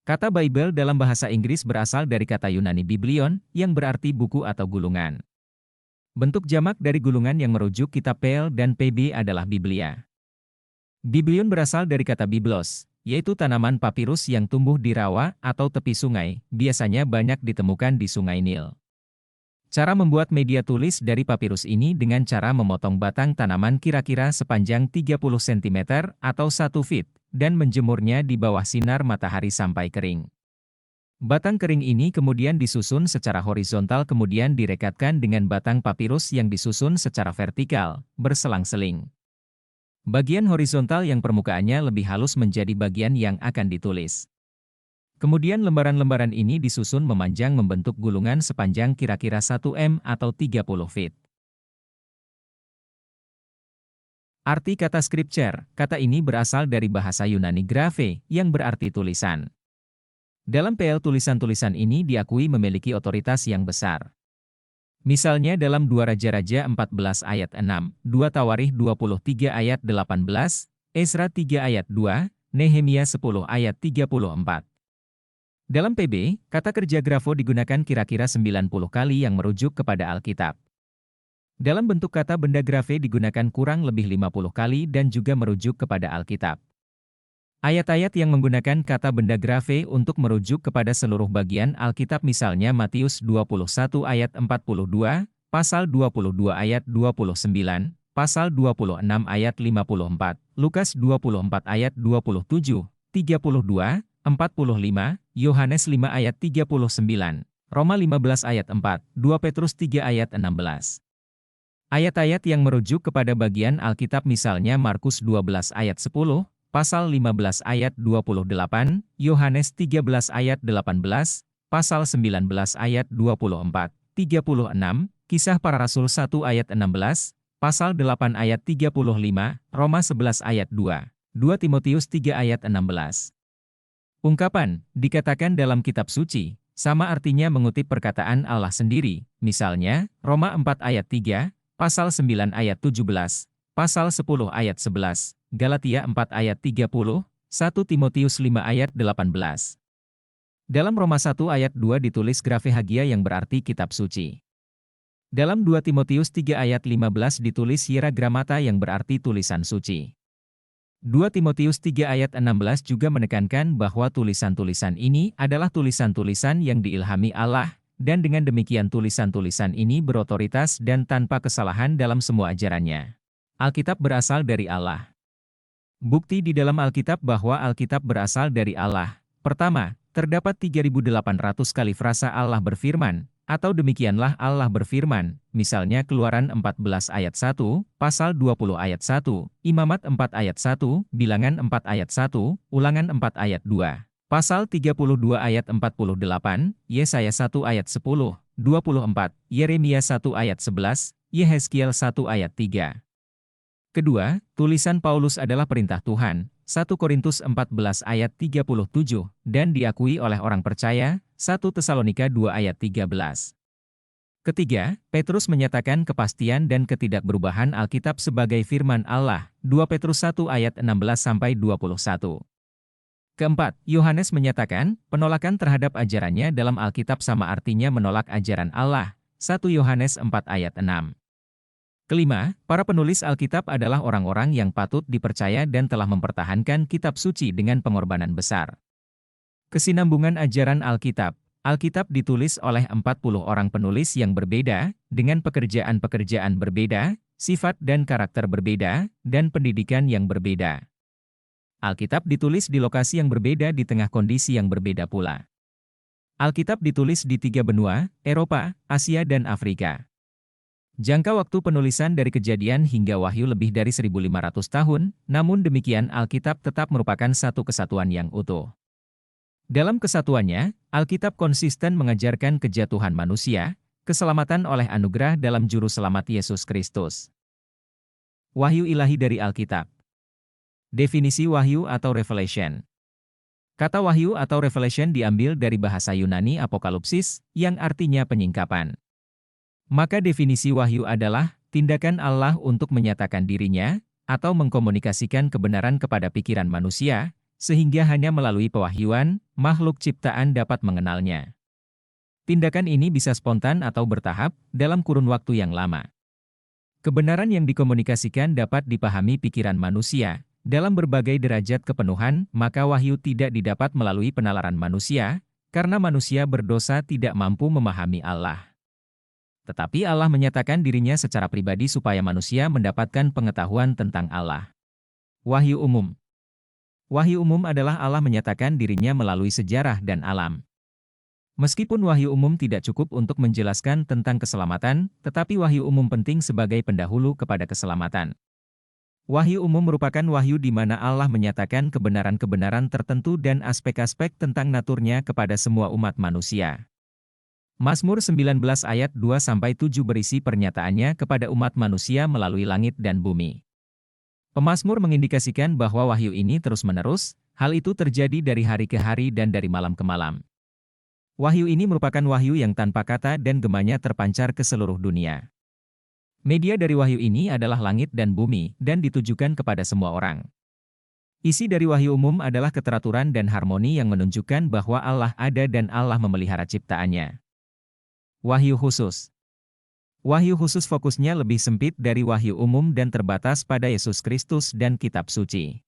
Kata Bible dalam bahasa Inggris berasal dari kata Yunani biblion, yang berarti buku atau gulungan. Bentuk jamak dari gulungan yang merujuk kitab PL dan PB adalah Biblia. Biblion berasal dari kata biblos, yaitu tanaman papirus yang tumbuh di rawa atau tepi sungai, biasanya banyak ditemukan di Sungai Nil. Cara membuat media tulis dari papirus ini dengan cara memotong batang tanaman kira-kira sepanjang 30 cm atau 1 feet, dan menjemurnya di bawah sinar matahari sampai kering. Batang kering ini kemudian disusun secara horizontal kemudian direkatkan dengan batang papirus yang disusun secara vertikal, berselang-seling. Bagian horizontal yang permukaannya lebih halus menjadi bagian yang akan ditulis. Kemudian lembaran-lembaran ini disusun memanjang membentuk gulungan sepanjang kira-kira 1 m atau 30 feet. Arti kata scripture, kata ini berasal dari bahasa Yunani graphe, yang berarti tulisan. Dalam PL tulisan-tulisan ini diakui memiliki otoritas yang besar. Misalnya dalam 2 Raja-Raja 14 ayat 6, 2 Tawarikh 23 ayat 18, Esra 3 ayat 2, Nehemia 10 ayat 34. Dalam PB, kata kerja grafo digunakan kira-kira 90 kali yang merujuk kepada Alkitab. Dalam bentuk kata benda graphe digunakan kurang lebih 50 kali dan juga merujuk kepada Alkitab. Ayat-ayat yang menggunakan kata benda graphe untuk merujuk kepada seluruh bagian Alkitab misalnya Matius 21 ayat 42, pasal 22 ayat 29, pasal 26 ayat 54, Lukas 24 ayat 27, 32, 45, Yohanes 5 ayat 39, Roma 15 ayat 4, 2 Petrus 3 ayat 16. Ayat-ayat yang merujuk kepada bagian Alkitab misalnya Markus 12 ayat 10, pasal 15 ayat 28, Yohanes 13 ayat 18, pasal 19 ayat 24, 36, Kisah Para Rasul 1 ayat 16, pasal 8 ayat 35, Roma 11 ayat 2, 2 Timotius 3 ayat 16. Ungkapan, dikatakan dalam kitab suci, sama artinya mengutip perkataan Allah sendiri, misalnya, Roma 4 ayat 3, pasal 9 ayat 17, pasal 10 ayat 11, Galatia 4 ayat 30, 1 Timotius 5 ayat 18. Dalam Roma 1 ayat 2 ditulis graphe Hagia yang berarti kitab suci. Dalam 2 Timotius 3 ayat 15 ditulis Hierogramata yang berarti tulisan suci. 2 Timotius 3 ayat 16 juga menekankan bahwa tulisan-tulisan ini adalah tulisan-tulisan yang diilhami Allah, dan dengan demikian tulisan-tulisan ini berotoritas dan tanpa kesalahan dalam semua ajarannya. Alkitab berasal dari Allah. Bukti di dalam Alkitab bahwa Alkitab berasal dari Allah. Pertama, terdapat 3.800 kali frasa Allah berfirman, atau demikianlah Allah berfirman, misalnya Keluaran 14 ayat 1, pasal 20 ayat 1, Imamat 4 ayat 1, Bilangan 4 ayat 1, Ulangan 4 ayat 2, pasal 32 ayat 48, Yesaya 1 ayat 10, 24, Yeremia 1 ayat 11, Yehezkiel 1 ayat 3. Kedua, tulisan Paulus adalah perintah Tuhan, 1 Korintus 14 ayat 37, dan diakui oleh orang percaya, 1 Tesalonika 2 ayat 13. Ketiga, Petrus menyatakan kepastian dan ketidakberubahan Alkitab sebagai firman Allah, 2 Petrus 1 ayat 16-21. Keempat, Yohanes menyatakan, penolakan terhadap ajarannya dalam Alkitab sama artinya menolak ajaran Allah, 1 Yohanes 4 ayat 6. Kelima, para penulis Alkitab adalah orang-orang yang patut dipercaya dan telah mempertahankan kitab suci dengan pengorbanan besar. Kesinambungan ajaran Alkitab. Alkitab ditulis oleh 40 orang penulis yang berbeda, dengan pekerjaan-pekerjaan berbeda, sifat dan karakter berbeda, dan pendidikan yang berbeda. Alkitab ditulis di lokasi yang berbeda di tengah kondisi yang berbeda pula. Alkitab ditulis di 3 benua, Eropa, Asia dan Afrika. Jangka waktu penulisan dari Kejadian hingga Wahyu lebih dari 1.500 tahun, namun demikian Alkitab tetap merupakan satu kesatuan yang utuh. Dalam kesatuannya, Alkitab konsisten mengajarkan kejatuhan manusia, keselamatan oleh anugerah dalam Juru Selamat Yesus Kristus. Wahyu ilahi dari Alkitab. Definisi wahyu atau revelation. Kata wahyu atau revelation diambil dari bahasa Yunani apokalipsis, yang artinya penyingkapan. Maka definisi wahyu adalah tindakan Allah untuk menyatakan dirinya, atau mengkomunikasikan kebenaran kepada pikiran manusia, sehingga hanya melalui pewahyuan, makhluk ciptaan dapat mengenalnya. Tindakan ini bisa spontan atau bertahap, dalam kurun waktu yang lama. Kebenaran yang dikomunikasikan dapat dipahami pikiran manusia. Dalam berbagai derajat kepenuhan, maka wahyu tidak didapat melalui penalaran manusia, karena manusia berdosa tidak mampu memahami Allah. Tetapi Allah menyatakan dirinya secara pribadi supaya manusia mendapatkan pengetahuan tentang Allah. Wahyu umum. Wahyu umum adalah Allah menyatakan dirinya melalui sejarah dan alam. Meskipun wahyu umum tidak cukup untuk menjelaskan tentang keselamatan, tetapi wahyu umum penting sebagai pendahulu kepada keselamatan. Wahyu umum merupakan wahyu di mana Allah menyatakan kebenaran-kebenaran tertentu dan aspek-aspek tentang naturnya kepada semua umat manusia. Mazmur 19 ayat 2-7 berisi pernyataannya kepada umat manusia melalui langit dan bumi. Pemazmur mengindikasikan bahwa wahyu ini terus-menerus, hal itu terjadi dari hari ke hari dan dari malam ke malam. Wahyu ini merupakan wahyu yang tanpa kata dan gemanya terpancar ke seluruh dunia. Media dari wahyu ini adalah langit dan bumi, dan ditujukan kepada semua orang. Isi dari wahyu umum adalah keteraturan dan harmoni yang menunjukkan bahwa Allah ada dan Allah memelihara ciptaannya. Wahyu khusus. Wahyu khusus fokusnya lebih sempit dari wahyu umum dan terbatas pada Yesus Kristus dan kitab suci.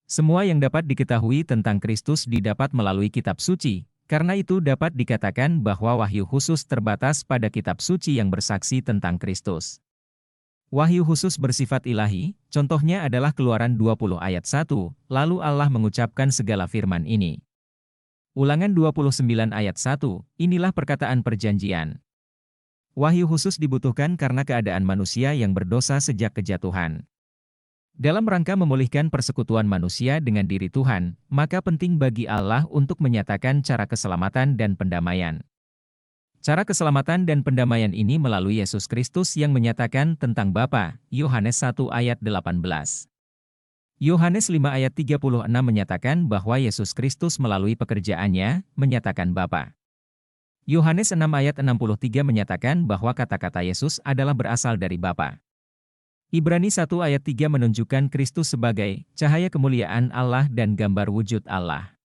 Semua yang dapat diketahui tentang Kristus didapat melalui kitab suci. Karena itu dapat dikatakan bahwa wahyu khusus terbatas pada kitab suci yang bersaksi tentang Kristus. Wahyu khusus bersifat ilahi, contohnya adalah Keluaran 20 ayat 1, lalu Allah mengucapkan segala firman ini. Ulangan 29 ayat 1, inilah perkataan perjanjian. Wahyu khusus dibutuhkan karena keadaan manusia yang berdosa sejak kejatuhan. Dalam rangka memulihkan persekutuan manusia dengan diri Tuhan, maka penting bagi Allah untuk menyatakan cara keselamatan dan pendamaian. Cara keselamatan dan pendamaian ini melalui Yesus Kristus yang menyatakan tentang Bapa, Yohanes 1 ayat 18. Yohanes 5 ayat 36 menyatakan bahwa Yesus Kristus melalui pekerjaannya, menyatakan Bapa. Yohanes 6 ayat 63 menyatakan bahwa kata-kata Yesus adalah berasal dari Bapa. Ibrani 1 ayat 3 menunjukkan Kristus sebagai cahaya kemuliaan Allah dan gambar wujud Allah.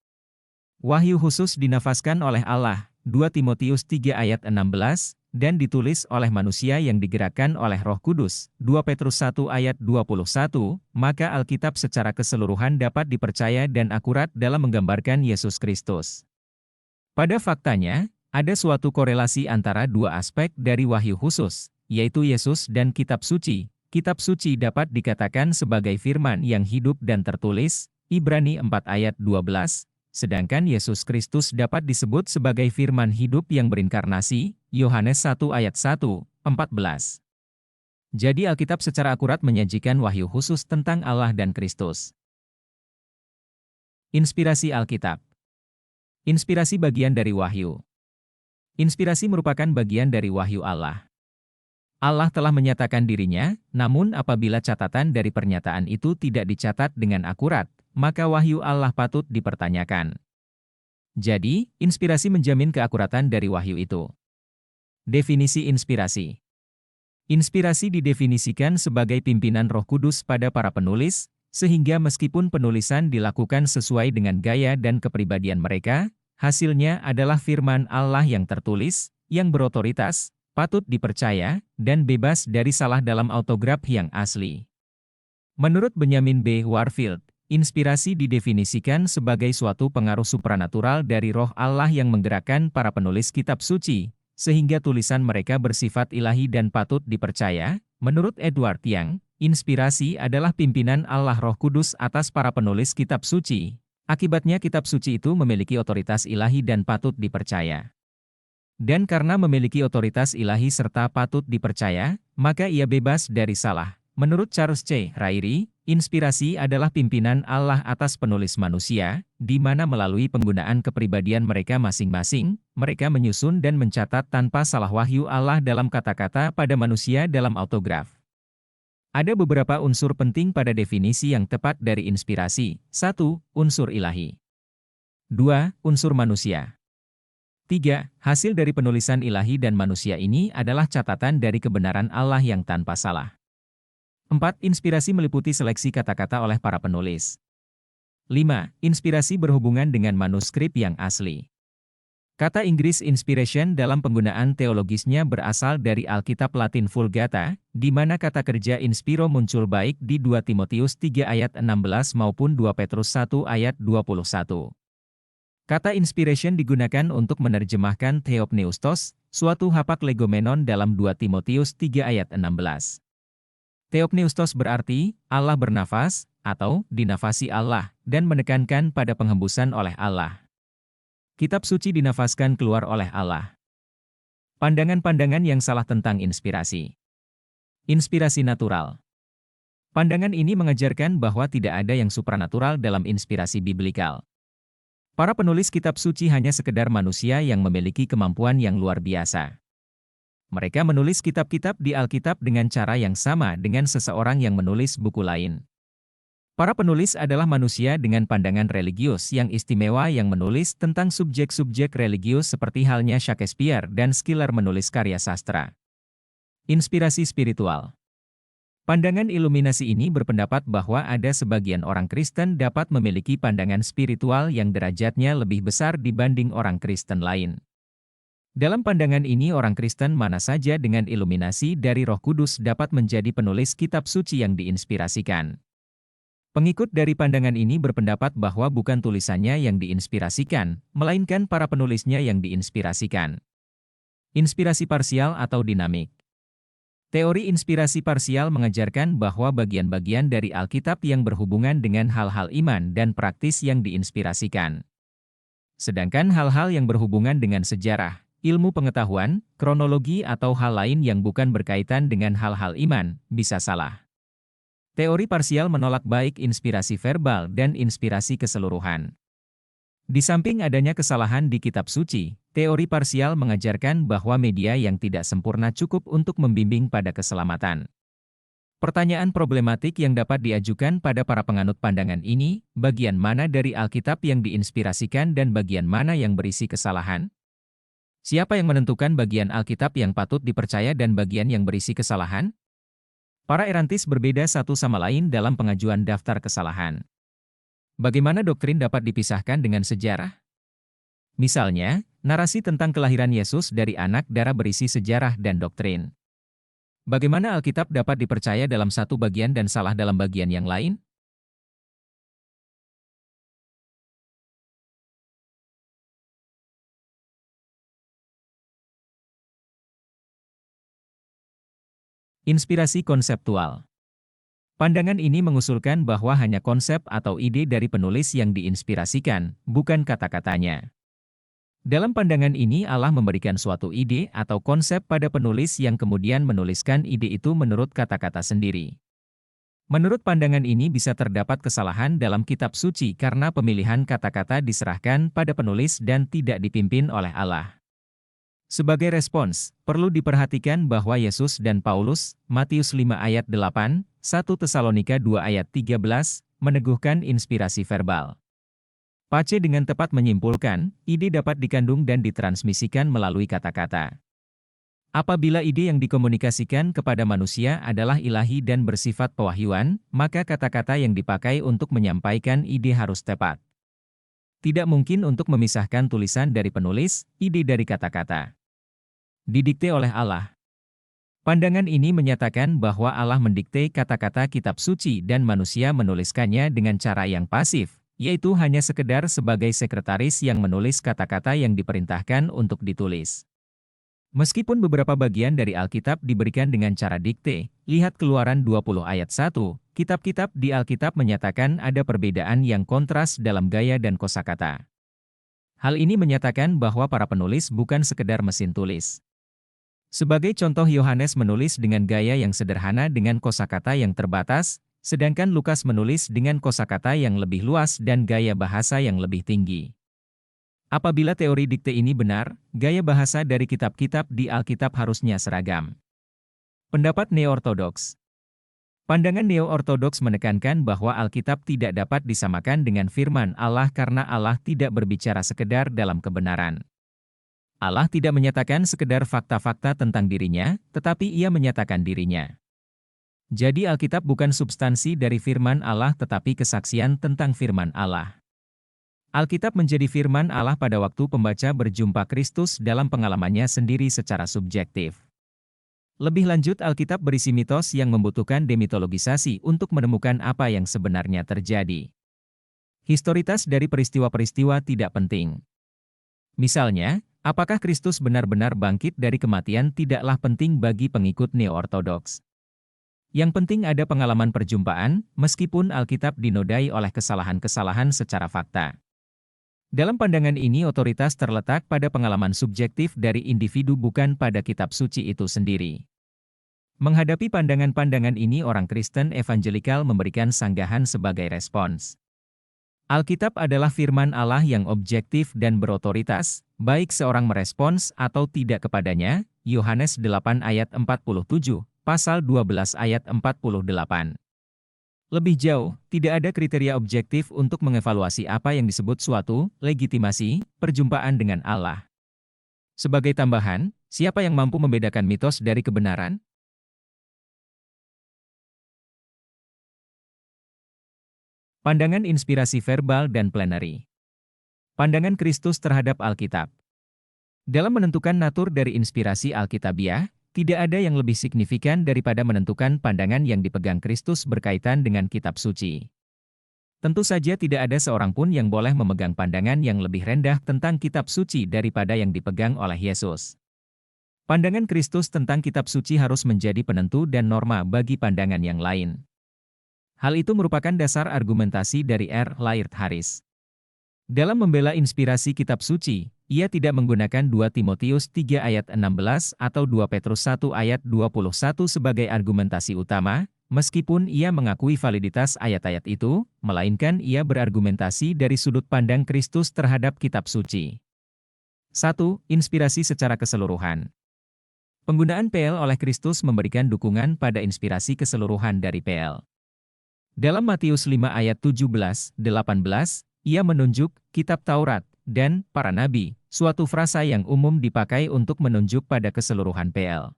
Wahyu khusus dinafaskan oleh Allah, 2 Timotius 3 ayat 16, dan ditulis oleh manusia yang digerakkan oleh Roh Kudus, 2 Petrus 1 ayat 21, maka Alkitab secara keseluruhan dapat dipercaya dan akurat dalam menggambarkan Yesus Kristus. Pada faktanya, ada suatu korelasi antara dua aspek dari wahyu khusus, yaitu Yesus dan kitab suci. Kitab suci dapat dikatakan sebagai firman yang hidup dan tertulis, Ibrani 4 ayat 12, sedangkan Yesus Kristus dapat disebut sebagai firman hidup yang berinkarnasi, Yohanes 1 ayat 1, 14. Jadi Alkitab secara akurat menyajikan wahyu khusus tentang Allah dan Kristus. Inspirasi Alkitab. Inspirasi bagian dari wahyu. Inspirasi merupakan bagian dari wahyu Allah. Allah telah menyatakan dirinya, namun apabila catatan dari pernyataan itu tidak dicatat dengan akurat, maka wahyu Allah patut dipertanyakan. Jadi, inspirasi menjamin keakuratan dari wahyu itu. Definisi inspirasi. Inspirasi didefinisikan sebagai pimpinan Roh Kudus pada para penulis, sehingga meskipun penulisan dilakukan sesuai dengan gaya dan kepribadian mereka, hasilnya adalah firman Allah yang tertulis, yang berotoritas, patut dipercaya, dan bebas dari salah dalam autograf yang asli. Menurut Benjamin B. Warfield, inspirasi didefinisikan sebagai suatu pengaruh supranatural dari Roh Allah yang menggerakkan para penulis kitab suci, sehingga tulisan mereka bersifat ilahi dan patut dipercaya. Menurut Edward Young, inspirasi adalah pimpinan Allah Roh Kudus atas para penulis kitab suci. Akibatnya kitab suci itu memiliki otoritas ilahi dan patut dipercaya. Dan karena memiliki otoritas ilahi serta patut dipercaya, maka ia bebas dari salah. Menurut Charles C. Ryrie, inspirasi adalah pimpinan Allah atas penulis manusia, di mana melalui penggunaan kepribadian mereka masing-masing, mereka menyusun dan mencatat tanpa salah wahyu Allah dalam kata-kata pada manusia dalam autograf. Ada beberapa unsur penting pada definisi yang tepat dari inspirasi. 1. Unsur ilahi. 2. Unsur manusia. 3. Hasil dari penulisan ilahi dan manusia ini adalah catatan dari kebenaran Allah yang tanpa salah. 4. Inspirasi meliputi seleksi kata-kata oleh para penulis. 5. Inspirasi berhubungan dengan manuskrip yang asli. Kata Inggris inspiration dalam penggunaan teologisnya berasal dari Alkitab Latin Vulgata, di mana kata kerja inspiro muncul baik di 2 Timotius 3 ayat 16 maupun 2 Petrus 1 ayat 21. Kata inspiration digunakan untuk menerjemahkan theopneustos, suatu hapak legomenon dalam 2 Timotius 3 ayat 16. Theopneustos berarti, Allah bernafas, atau dinafasi Allah, dan menekankan pada penghembusan oleh Allah. Kitab suci dinafaskan keluar oleh Allah. Pandangan-pandangan yang salah tentang inspirasi. Inspirasi natural. Pandangan ini mengajarkan bahwa tidak ada yang supranatural dalam inspirasi biblikal. Para penulis kitab suci hanya sekedar manusia yang memiliki kemampuan yang luar biasa. Mereka menulis kitab-kitab di Alkitab dengan cara yang sama dengan seseorang yang menulis buku lain. Para penulis adalah manusia dengan pandangan religius yang istimewa yang menulis tentang subjek-subjek religius seperti halnya Shakespeare dan Schiller menulis karya sastra. Inspirasi spiritual. Pandangan iluminasi ini berpendapat bahwa ada sebagian orang Kristen dapat memiliki pandangan spiritual yang derajatnya lebih besar dibanding orang Kristen lain. Dalam pandangan ini orang Kristen mana saja dengan iluminasi dari Roh Kudus dapat menjadi penulis kitab suci yang diinspirasikan. Pengikut dari pandangan ini berpendapat bahwa bukan tulisannya yang diinspirasikan, melainkan para penulisnya yang diinspirasikan. Inspirasi parsial atau dinamik. Teori inspirasi parsial mengajarkan bahwa bagian-bagian dari Alkitab yang berhubungan dengan hal-hal iman dan praktis yang diinspirasikan. Sedangkan hal-hal yang berhubungan dengan sejarah, ilmu pengetahuan, kronologi atau hal lain yang bukan berkaitan dengan hal-hal iman, bisa salah. Teori parsial menolak baik inspirasi verbal dan inspirasi keseluruhan. Di samping adanya kesalahan di kitab suci, teori parsial mengajarkan bahwa media yang tidak sempurna cukup untuk membimbing pada keselamatan. Pertanyaan problematik yang dapat diajukan pada para penganut pandangan ini, bagian mana dari Alkitab yang diinspirasikan dan bagian mana yang berisi kesalahan? Siapa yang menentukan bagian Alkitab yang patut dipercaya dan bagian yang berisi kesalahan? Para erantis berbeda satu sama lain dalam pengajuan daftar kesalahan. Bagaimana doktrin dapat dipisahkan dengan sejarah? Misalnya, narasi tentang kelahiran Yesus dari anak darah berisi sejarah dan doktrin. Bagaimana Alkitab dapat dipercaya dalam satu bagian dan salah dalam bagian yang lain? Inspirasi konseptual. Pandangan ini mengusulkan bahwa hanya konsep atau ide dari penulis yang diinspirasikan, bukan kata-katanya. Dalam pandangan ini Allah memberikan suatu ide atau konsep pada penulis yang kemudian menuliskan ide itu menurut kata-kata sendiri. Menurut pandangan ini bisa terdapat kesalahan dalam kitab suci karena pemilihan kata-kata diserahkan pada penulis dan tidak dipimpin oleh Allah. Sebagai respons, perlu diperhatikan bahwa Yesus dan Paulus, Matius 5 ayat 8, 1 Tesalonika 2 ayat 13, meneguhkan inspirasi verbal. Pace dengan tepat menyimpulkan, ide dapat dikandung dan ditransmisikan melalui kata-kata. Apabila ide yang dikomunikasikan kepada manusia adalah ilahi dan bersifat pewahyuan, maka kata-kata yang dipakai untuk menyampaikan ide harus tepat. Tidak mungkin untuk memisahkan tulisan dari penulis, ide dari kata-kata. Didikte oleh Allah. Pandangan ini menyatakan bahwa Allah mendikte kata-kata kitab suci dan manusia menuliskannya dengan cara yang pasif, yaitu hanya sekedar sebagai sekretaris yang menulis kata-kata yang diperintahkan untuk ditulis. Meskipun beberapa bagian dari Alkitab diberikan dengan cara dikte, lihat Keluaran 20 ayat 1, kitab-kitab di Alkitab menyatakan ada perbedaan yang kontras dalam gaya dan kosakata. Hal ini menyatakan bahwa para penulis bukan sekedar mesin tulis. Sebagai contoh, Yohanes menulis dengan gaya yang sederhana dengan kosakata yang terbatas, sedangkan Lukas menulis dengan kosakata yang lebih luas dan gaya bahasa yang lebih tinggi. Apabila teori dikte ini benar, gaya bahasa dari kitab-kitab di Alkitab harusnya seragam. Pendapat Neo-Ortodoks. Pandangan Neo-Ortodoks menekankan bahwa Alkitab tidak dapat disamakan dengan firman Allah karena Allah tidak berbicara sekedar dalam kebenaran. Allah tidak menyatakan sekedar fakta-fakta tentang dirinya, tetapi Ia menyatakan dirinya. Jadi Alkitab bukan substansi dari firman Allah tetapi kesaksian tentang firman Allah. Alkitab menjadi firman Allah pada waktu pembaca berjumpa Kristus dalam pengalamannya sendiri secara subjektif. Lebih lanjut, Alkitab berisi mitos yang membutuhkan demitologisasi untuk menemukan apa yang sebenarnya terjadi. Historitas dari peristiwa-peristiwa tidak penting. Misalnya, apakah Kristus benar-benar bangkit dari kematian tidaklah penting bagi pengikut neo-ortodoks. Yang penting ada pengalaman perjumpaan, meskipun Alkitab dinodai oleh kesalahan-kesalahan secara fakta. Dalam pandangan ini otoritas terletak pada pengalaman subjektif dari individu bukan pada kitab suci itu sendiri. Menghadapi pandangan-pandangan ini orang Kristen evangelikal memberikan sanggahan sebagai respons. Alkitab adalah firman Allah yang objektif dan berotoritas, baik seorang merespons atau tidak kepadanya, Yohanes 8 ayat 47, pasal 12 ayat 48. Lebih jauh, tidak ada kriteria objektif untuk mengevaluasi apa yang disebut suatu legitimasi perjumpaan dengan Allah. Sebagai tambahan, siapa yang mampu membedakan mitos dari kebenaran? Pandangan inspirasi verbal dan plenary. Pandangan Kristus terhadap Alkitab. Dalam menentukan natur dari inspirasi Alkitabiah, tidak ada yang lebih signifikan daripada menentukan pandangan yang dipegang Kristus berkaitan dengan kitab suci. Tentu saja tidak ada seorang pun yang boleh memegang pandangan yang lebih rendah tentang kitab suci daripada yang dipegang oleh Yesus. Pandangan Kristus tentang kitab suci harus menjadi penentu dan norma bagi pandangan yang lain. Hal itu merupakan dasar argumentasi dari R. Laird Harris. Dalam membela inspirasi kitab suci, ia tidak menggunakan 2 Timotius 3 ayat 16 atau 2 Petrus 1 ayat 21 sebagai argumentasi utama, meskipun ia mengakui validitas ayat-ayat itu, melainkan ia berargumentasi dari sudut pandang Kristus terhadap kitab suci. 1. Inspirasi secara keseluruhan. Penggunaan PL oleh Kristus memberikan dukungan pada inspirasi keseluruhan dari PL. Dalam Matius 5 ayat 17-18, ia menunjuk kitab Taurat dan para nabi, suatu frasa yang umum dipakai untuk menunjuk pada keseluruhan PL.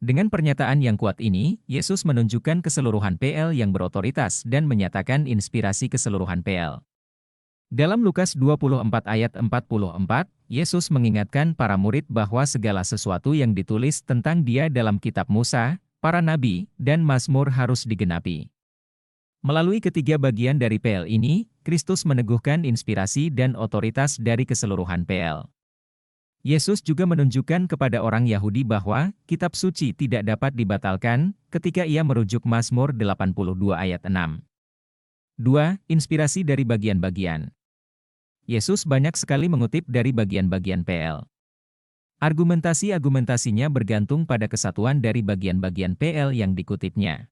Dengan pernyataan yang kuat ini, Yesus menunjukkan keseluruhan PL yang berotoritas dan menyatakan inspirasi keseluruhan PL. Dalam Lukas 24 ayat 44, Yesus mengingatkan para murid bahwa segala sesuatu yang ditulis tentang Dia dalam kitab Musa, para nabi, dan Mazmur harus digenapi. Melalui ketiga bagian dari PL ini, Kristus meneguhkan inspirasi dan otoritas dari keseluruhan PL. Yesus juga menunjukkan kepada orang Yahudi bahwa kitab suci tidak dapat dibatalkan ketika ia merujuk Mazmur 82 ayat 6. 2. Inspirasi dari bagian-bagian. Yesus banyak sekali mengutip dari bagian-bagian PL. Argumentasinya bergantung pada kesatuan dari bagian-bagian PL yang dikutipnya.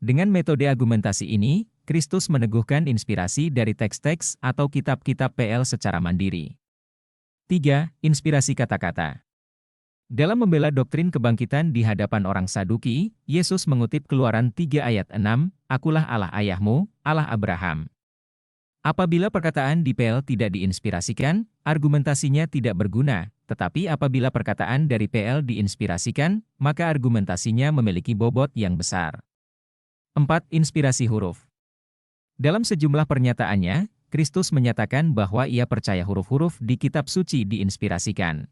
Dengan metode argumentasi ini, Kristus meneguhkan inspirasi dari teks-teks atau kitab-kitab PL secara mandiri. 3. Inspirasi kata-kata. Dalam membela doktrin kebangkitan di hadapan orang Saduki, Yesus mengutip Keluaran 3 ayat 6, "Akulah Allah ayahmu, Allah Abraham." Apabila perkataan di PL tidak diinspirasikan, argumentasinya tidak berguna, tetapi apabila perkataan dari PL diinspirasikan, maka argumentasinya memiliki bobot yang besar. 4. Inspirasi huruf. Dalam sejumlah pernyataannya, Kristus menyatakan bahwa ia percaya huruf-huruf di kitab suci diinspirasikan.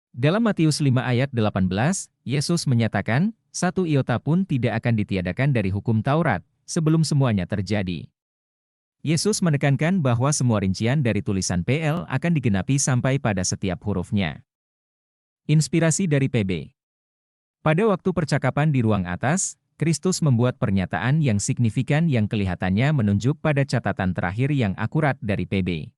Dalam Matius 5 ayat 18, Yesus menyatakan, 1 iota pun tidak akan ditiadakan dari hukum Taurat, sebelum semuanya terjadi. Yesus menekankan bahwa semua rincian dari tulisan PL akan digenapi sampai pada setiap hurufnya. Inspirasi dari PB. Pada waktu percakapan di ruang atas, Kristus membuat pernyataan yang signifikan yang kelihatannya menunjuk pada catatan terakhir yang akurat dari PB.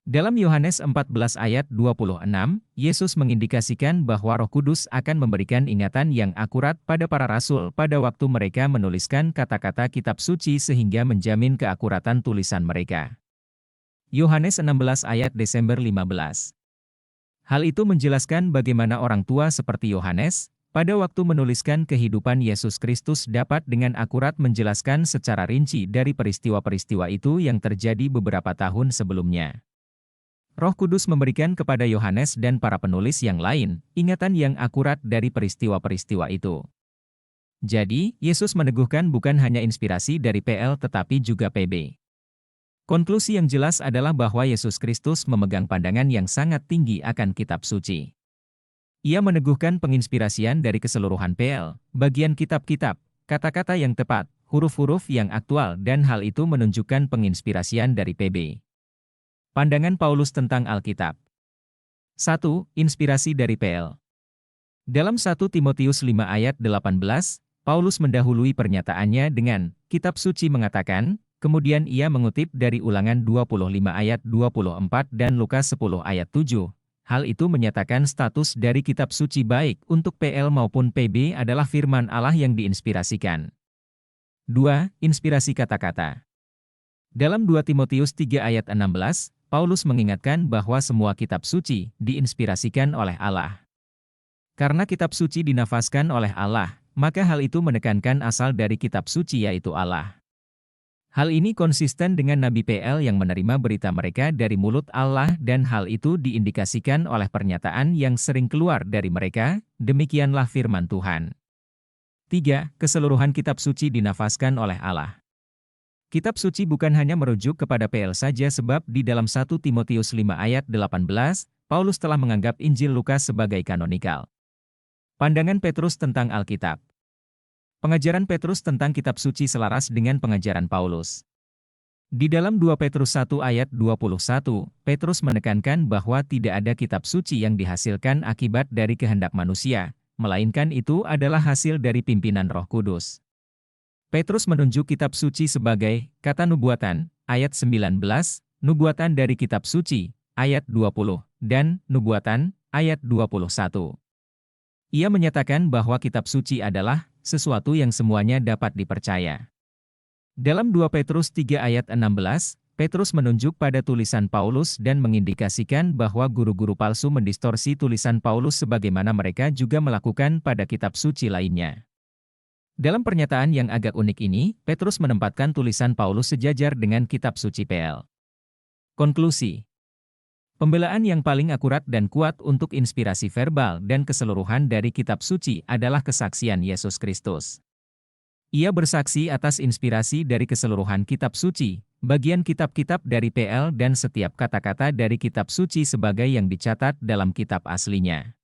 Dalam Yohanes 14 ayat 26, Yesus mengindikasikan bahwa Roh Kudus akan memberikan ingatan yang akurat pada para rasul pada waktu mereka menuliskan kata-kata kitab suci sehingga menjamin keakuratan tulisan mereka. Yohanes 16 ayat Desember 15. Hal itu menjelaskan bagaimana orang tua seperti Yohanes, pada waktu menuliskan kehidupan Yesus Kristus dapat dengan akurat menjelaskan secara rinci dari peristiwa-peristiwa itu yang terjadi beberapa tahun sebelumnya. Roh Kudus memberikan kepada Yohanes dan para penulis yang lain, ingatan yang akurat dari peristiwa-peristiwa itu. Jadi, Yesus meneguhkan bukan hanya inspirasi dari PL tetapi juga PB. Konklusi yang jelas adalah bahwa Yesus Kristus memegang pandangan yang sangat tinggi akan kitab suci. Ia meneguhkan penginspirasian dari keseluruhan PL, bagian kitab-kitab, kata-kata yang tepat, huruf-huruf yang aktual dan hal itu menunjukkan penginspirasian dari PB. Pandangan Paulus tentang Alkitab. 1. Inspirasi dari PL. Dalam 1 Timotius 5 ayat 18, Paulus mendahului pernyataannya dengan, kitab suci mengatakan, kemudian ia mengutip dari Ulangan 25 ayat 24 dan Lukas 10 ayat 7. Hal itu menyatakan status dari kitab suci baik untuk PL maupun PB adalah firman Allah yang diinspirasikan. 2. Inspirasi kata-kata. Dalam 2 Timotius 3 ayat 16, Paulus mengingatkan bahwa semua kitab suci diinspirasikan oleh Allah. Karena kitab suci dinafaskan oleh Allah, maka hal itu menekankan asal dari kitab suci yaitu Allah. Hal ini konsisten dengan Nabi PL yang menerima berita mereka dari mulut Allah dan hal itu diindikasikan oleh pernyataan yang sering keluar dari mereka, demikianlah firman Tuhan. 3. Keseluruhan kitab suci dinafaskan oleh Allah. Kitab suci bukan hanya merujuk kepada PL saja sebab di dalam 1 Timotius 5 ayat 18, Paulus telah menganggap Injil Lukas sebagai kanonikal. Pandangan Petrus tentang Alkitab. Pengajaran Petrus tentang kitab suci selaras dengan pengajaran Paulus. Di dalam 2 Petrus 1 ayat 21, Petrus menekankan bahwa tidak ada kitab suci yang dihasilkan akibat dari kehendak manusia, melainkan itu adalah hasil dari pimpinan Roh Kudus. Petrus menunjuk kitab suci sebagai kata nubuatan, ayat 19, nubuatan dari kitab suci, ayat 20, dan nubuatan, ayat 21. Ia menyatakan bahwa kitab suci adalah sesuatu yang semuanya dapat dipercaya. Dalam 2 Petrus 3 ayat 16, Petrus menunjuk pada tulisan Paulus dan mengindikasikan bahwa guru-guru palsu mendistorsi tulisan Paulus sebagaimana mereka juga melakukan pada kitab suci lainnya. Dalam pernyataan yang agak unik ini, Petrus menempatkan tulisan Paulus sejajar dengan kitab suci PL. Konklusi. Pembelaan yang paling akurat dan kuat untuk inspirasi verbal dan keseluruhan dari kitab suci adalah kesaksian Yesus Kristus. Ia bersaksi atas inspirasi dari keseluruhan kitab suci, bagian kitab-kitab dari PL dan setiap kata-kata dari kitab suci sebagai yang dicatat dalam kitab aslinya.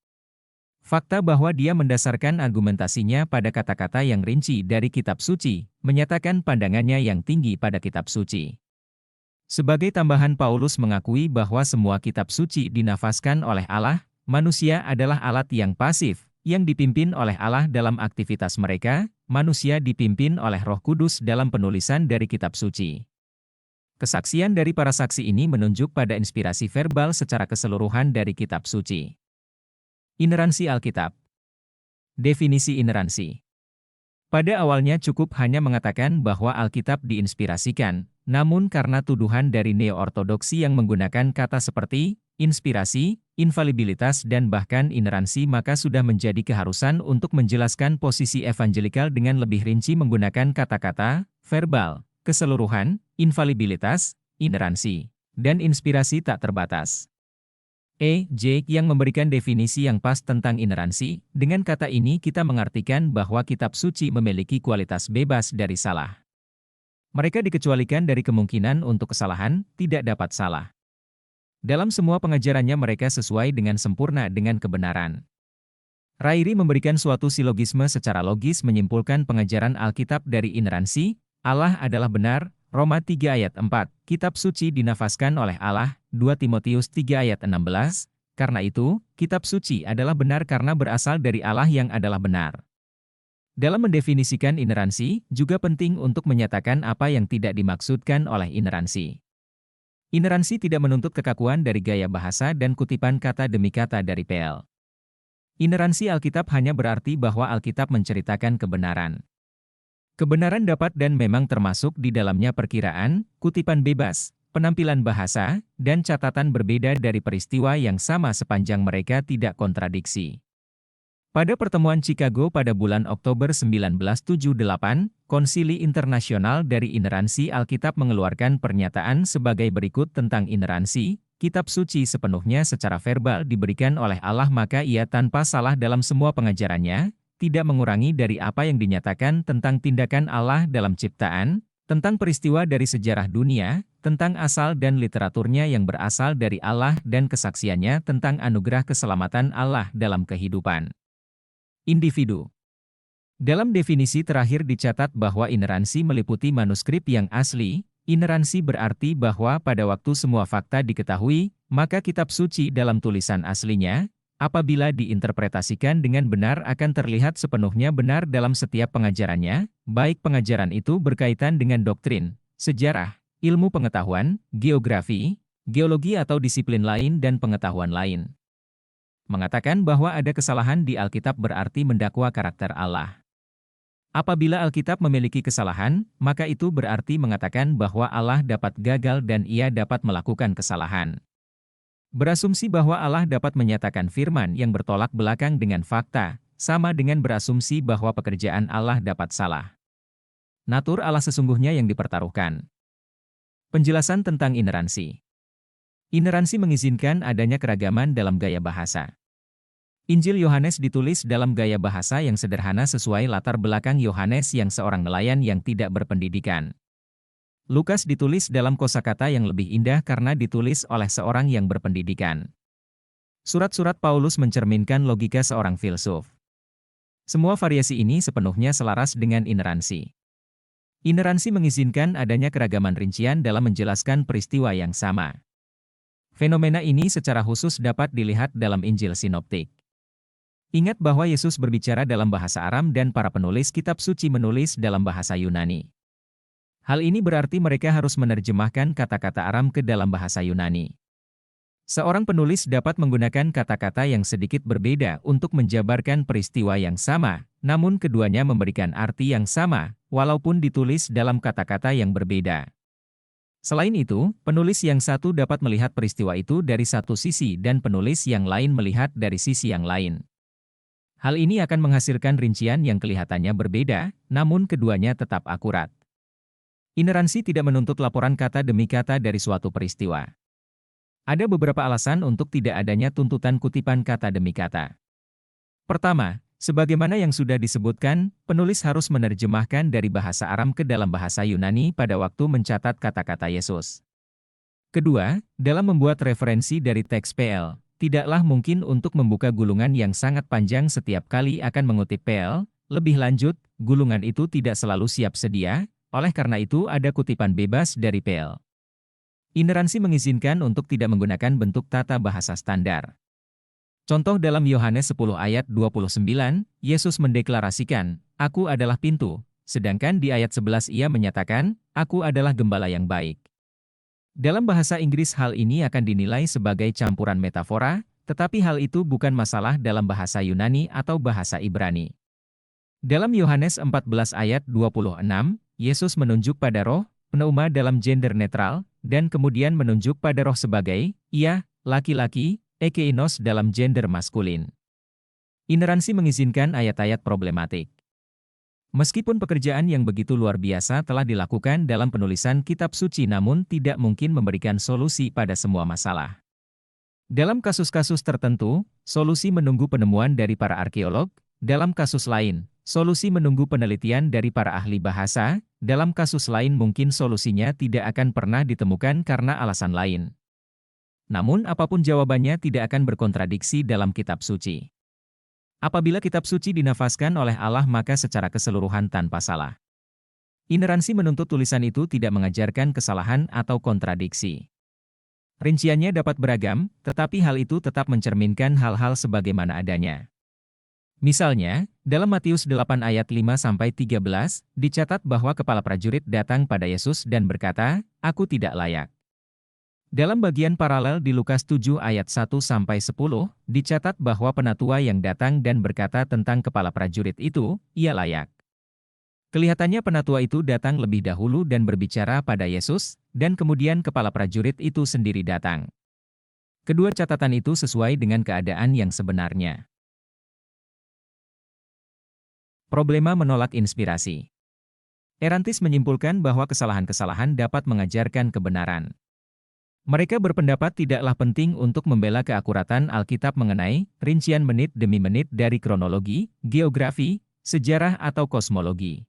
Fakta bahwa dia mendasarkan argumentasinya pada kata-kata yang rinci dari kitab suci, menyatakan pandangannya yang tinggi pada kitab suci. Sebagai tambahan Paulus mengakui bahwa semua kitab suci dinafaskan oleh Allah, manusia adalah alat yang pasif, yang dipimpin oleh Allah dalam aktivitas mereka, manusia dipimpin oleh Roh Kudus dalam penulisan dari kitab suci. Kesaksian dari para saksi ini menunjuk pada inspirasi verbal secara keseluruhan dari kitab suci. Ineransi Alkitab. Definisi ineransi. Pada awalnya cukup hanya mengatakan bahwa Alkitab diinspirasikan, namun karena tuduhan dari neo-ortodoksi yang menggunakan kata seperti inspirasi, infalibilitas dan bahkan ineransi maka sudah menjadi keharusan untuk menjelaskan posisi evangelikal dengan lebih rinci menggunakan kata-kata, verbal, keseluruhan, infalibilitas, ineransi, dan inspirasi tak terbatas. J. yang memberikan definisi yang pas tentang ineransi, dengan kata ini kita mengartikan bahwa kitab suci memiliki kualitas bebas dari salah. Mereka dikecualikan dari kemungkinan untuk kesalahan, tidak dapat salah. Dalam semua pengajarannya mereka sesuai dengan sempurna dengan kebenaran. Rairi memberikan suatu silogisme secara logis menyimpulkan pengajaran Alkitab dari ineransi, Allah adalah benar, Roma 3 ayat 4, kitab suci dinafaskan oleh Allah, 2 Timotius 3 ayat 16, karena itu, kitab suci adalah benar karena berasal dari Allah yang adalah benar. Dalam mendefinisikan ineransi, juga penting untuk menyatakan apa yang tidak dimaksudkan oleh ineransi. Ineransi tidak menuntut kekakuan dari gaya bahasa dan kutipan kata demi kata dari PL. Ineransi Alkitab hanya berarti bahwa Alkitab menceritakan kebenaran. Kebenaran dapat dan memang termasuk di dalamnya perkiraan, kutipan bebas, penampilan bahasa, dan catatan berbeda dari peristiwa yang sama sepanjang mereka tidak kontradiksi. Pada pertemuan Chicago pada bulan Oktober 1978, Konsili Internasional dari Ineransi Alkitab mengeluarkan pernyataan sebagai berikut tentang ineransi, kitab suci sepenuhnya secara verbal diberikan oleh Allah maka ia tanpa salah dalam semua pengajarannya, tidak mengurangi dari apa yang dinyatakan tentang tindakan Allah dalam ciptaan, tentang peristiwa dari sejarah dunia, tentang asal dan literaturnya yang berasal dari Allah dan kesaksiannya tentang anugerah keselamatan Allah dalam kehidupan individu. Dalam definisi terakhir dicatat bahwa ineransi meliputi manuskrip yang asli. Ineransi berarti bahwa pada waktu semua fakta diketahui, maka kitab suci dalam tulisan aslinya, apabila diinterpretasikan dengan benar akan terlihat sepenuhnya benar dalam setiap pengajarannya, baik pengajaran itu berkaitan dengan doktrin, sejarah, ilmu pengetahuan, geografi, geologi atau disiplin lain dan pengetahuan lain. Mengatakan bahwa ada kesalahan di Alkitab berarti mendakwa karakter Allah. Apabila Alkitab memiliki kesalahan, maka itu berarti mengatakan bahwa Allah dapat gagal dan ia dapat melakukan kesalahan. Berasumsi bahwa Allah dapat menyatakan firman yang bertolak belakang dengan fakta, sama dengan berasumsi bahwa pekerjaan Allah dapat salah. Natur Allah sesungguhnya yang dipertaruhkan. Penjelasan tentang ineransi. Ineransi mengizinkan adanya keragaman dalam gaya bahasa. Injil Yohanes ditulis dalam gaya bahasa yang sederhana sesuai latar belakang Yohanes yang seorang nelayan yang tidak berpendidikan. Lukas ditulis dalam kosakata yang lebih indah karena ditulis oleh seorang yang berpendidikan. Surat-surat Paulus mencerminkan logika seorang filsuf. Semua variasi ini sepenuhnya selaras dengan ineransi. Ineransi mengizinkan adanya keragaman rincian dalam menjelaskan peristiwa yang sama. Fenomena ini secara khusus dapat dilihat dalam Injil Sinoptik. Ingat bahwa Yesus berbicara dalam bahasa Aram dan para penulis kitab suci menulis dalam bahasa Yunani. Hal ini berarti mereka harus menerjemahkan kata-kata Aram ke dalam bahasa Yunani. Seorang penulis dapat menggunakan kata-kata yang sedikit berbeda untuk menjabarkan peristiwa yang sama, namun keduanya memberikan arti yang sama, walaupun ditulis dalam kata-kata yang berbeda. Selain itu, penulis yang satu dapat melihat peristiwa itu dari satu sisi dan penulis yang lain melihat dari sisi yang lain. Hal ini akan menghasilkan rincian yang kelihatannya berbeda, namun keduanya tetap akurat. Ineransi tidak menuntut laporan kata demi kata dari suatu peristiwa. Ada beberapa alasan untuk tidak adanya tuntutan kutipan kata demi kata. Pertama, sebagaimana yang sudah disebutkan, penulis harus menerjemahkan dari bahasa Aram ke dalam bahasa Yunani pada waktu mencatat kata-kata Yesus. Kedua, dalam membuat referensi dari teks PL, tidaklah mungkin untuk membuka gulungan yang sangat panjang setiap kali akan mengutip PL, lebih lanjut, gulungan itu tidak selalu siap sedia, oleh karena itu ada kutipan bebas dari PL. Ineransi mengizinkan untuk tidak menggunakan bentuk tata bahasa standar. Contoh dalam Yohanes 10 ayat 29, Yesus mendeklarasikan, "Aku adalah pintu," sedangkan di ayat 11 ia menyatakan, "Aku adalah gembala yang baik." Dalam bahasa Inggris hal ini akan dinilai sebagai campuran metafora, tetapi hal itu bukan masalah dalam bahasa Yunani atau bahasa Ibrani. Dalam Yohanes 14 ayat 26, Yesus menunjuk pada roh, pneuma dalam gender netral, dan kemudian menunjuk pada roh sebagai, ia, laki-laki, ekeinos dalam gender maskulin. Ineransi mengizinkan ayat-ayat problematik. Meskipun pekerjaan yang begitu luar biasa telah dilakukan dalam penulisan kitab suci namun tidak mungkin memberikan solusi pada semua masalah. Dalam kasus-kasus tertentu, solusi menunggu penemuan dari para arkeolog, dalam kasus lain, solusi menunggu penelitian dari para ahli bahasa, dalam kasus lain mungkin solusinya tidak akan pernah ditemukan karena alasan lain. Namun apapun jawabannya tidak akan berkontradiksi dalam kitab suci. Apabila kitab suci dinafaskan oleh Allah maka secara keseluruhan tanpa salah. Ineransi menuntut tulisan itu tidak mengajarkan kesalahan atau kontradiksi. Rinciannya dapat beragam, tetapi hal itu tetap mencerminkan hal-hal sebagaimana adanya. Misalnya, dalam Matius 8 ayat 5-13, dicatat bahwa kepala prajurit datang pada Yesus dan berkata, "Aku tidak layak." Dalam bagian paralel di Lukas 7 ayat 1-10, dicatat bahwa penatua yang datang dan berkata tentang kepala prajurit itu, ia layak. Kelihatannya penatua itu datang lebih dahulu dan berbicara pada Yesus, dan kemudian kepala prajurit itu sendiri datang. Kedua catatan itu sesuai dengan keadaan yang sebenarnya. Problema menolak inspirasi. Erantis menyimpulkan bahwa kesalahan-kesalahan dapat mengajarkan kebenaran. Mereka berpendapat tidaklah penting untuk membela keakuratan Alkitab mengenai rincian menit demi menit dari kronologi, geografi, sejarah atau kosmologi.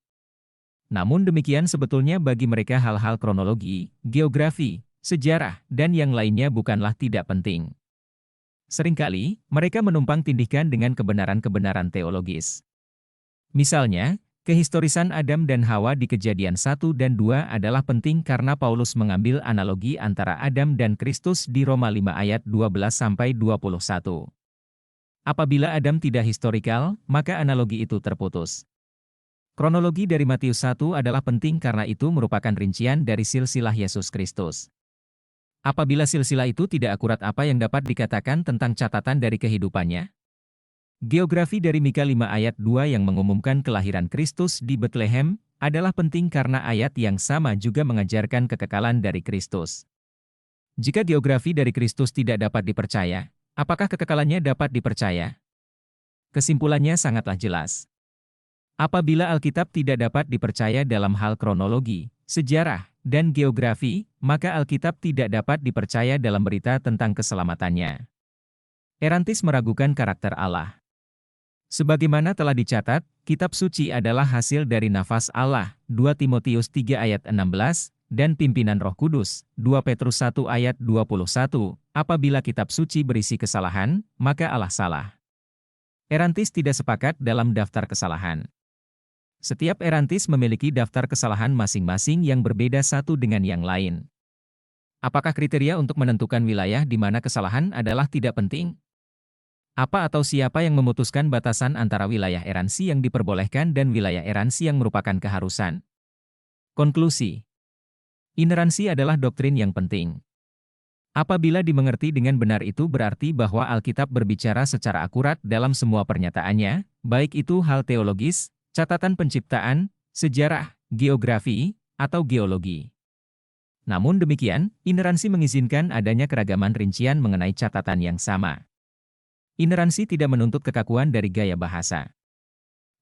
Namun demikian sebetulnya bagi mereka hal-hal kronologi, geografi, sejarah, dan yang lainnya bukanlah tidak penting. Seringkali, mereka menumpang tindihkan dengan kebenaran-kebenaran teologis. Misalnya, kehistorisan Adam dan Hawa di Kejadian 1 dan 2 adalah penting karena Paulus mengambil analogi antara Adam dan Kristus di Roma 5 ayat 12-21. Apabila Adam tidak historikal, maka analogi itu terputus. Kronologi dari Matius 1 adalah penting karena itu merupakan rincian dari silsilah Yesus Kristus. Apabila silsilah itu tidak akurat, apa yang dapat dikatakan tentang catatan dari kehidupannya? Geografi dari Mika 5 ayat 2 yang mengumumkan kelahiran Kristus di Betlehem adalah penting karena ayat yang sama juga mengajarkan kekekalan dari Kristus. Jika geografi dari Kristus tidak dapat dipercaya, apakah kekekalannya dapat dipercaya? Kesimpulannya sangatlah jelas. Apabila Alkitab tidak dapat dipercaya dalam hal kronologi, sejarah, dan geografi, maka Alkitab tidak dapat dipercaya dalam berita tentang keselamatannya. Erantis meragukan karakter Allah. Sebagaimana telah dicatat, kitab suci adalah hasil dari nafas Allah, 2 Timotius 3 ayat 16, dan pimpinan Roh Kudus, 2 Petrus 1 ayat 21, apabila kitab suci berisi kesalahan, maka Allah salah. Erantis tidak sepakat dalam daftar kesalahan. Setiap erantis memiliki daftar kesalahan masing-masing yang berbeda satu dengan yang lain. Apakah kriteria untuk menentukan wilayah di mana kesalahan adalah tidak penting? Apa atau siapa yang memutuskan batasan antara wilayah eransi yang diperbolehkan dan wilayah eransi yang merupakan keharusan? Konklusi. Ineransi adalah doktrin yang penting. Apabila dimengerti dengan benar, itu berarti bahwa Alkitab berbicara secara akurat dalam semua pernyataannya, baik itu hal teologis, catatan penciptaan, sejarah, geografi, atau geologi. Namun demikian, ineransi mengizinkan adanya keragaman rincian mengenai catatan yang sama. Ineransi tidak menuntut kekakuan dari gaya bahasa.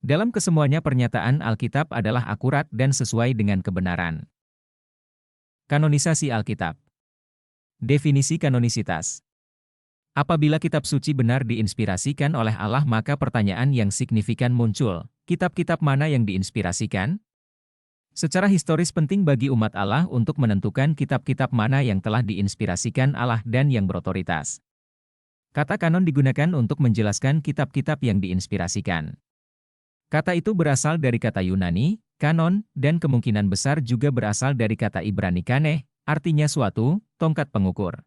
Dalam kesemuanya pernyataan Alkitab adalah akurat dan sesuai dengan kebenaran. Kanonisasi Alkitab. Definisi kanonisitas. Apabila kitab suci benar diinspirasikan oleh Allah, maka pertanyaan yang signifikan muncul. Kitab-kitab mana yang diinspirasikan? Secara historis penting bagi umat Allah untuk menentukan kitab-kitab mana yang telah diinspirasikan Allah dan yang berotoritas. Kata kanon digunakan untuk menjelaskan kitab-kitab yang diinspirasikan. Kata itu berasal dari kata Yunani, kanon, dan kemungkinan besar juga berasal dari kata Ibrani kaneh, artinya suatu, tongkat pengukur.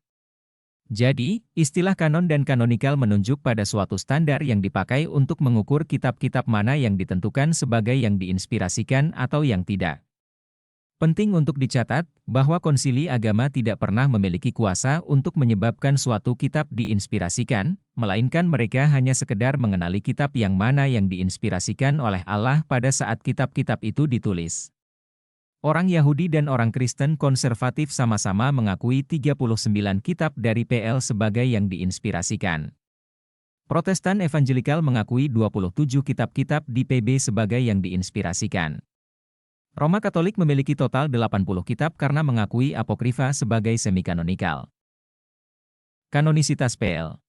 Jadi, istilah kanon dan kanonikal menunjuk pada suatu standar yang dipakai untuk mengukur kitab-kitab mana yang ditentukan sebagai yang diinspirasikan atau yang tidak. Penting untuk dicatat, bahwa konsili agama tidak pernah memiliki kuasa untuk menyebabkan suatu kitab diinspirasikan, melainkan mereka hanya sekedar mengenali kitab yang mana yang diinspirasikan oleh Allah pada saat kitab-kitab itu ditulis. Orang Yahudi dan orang Kristen konservatif sama-sama mengakui 39 kitab dari PL sebagai yang diinspirasikan. Protestan Evangelikal mengakui 27 kitab-kitab di PB sebagai yang diinspirasikan. Roma Katolik memiliki total 80 kitab karena mengakui apokrifa sebagai semikanonikal. Kanonisitas PL.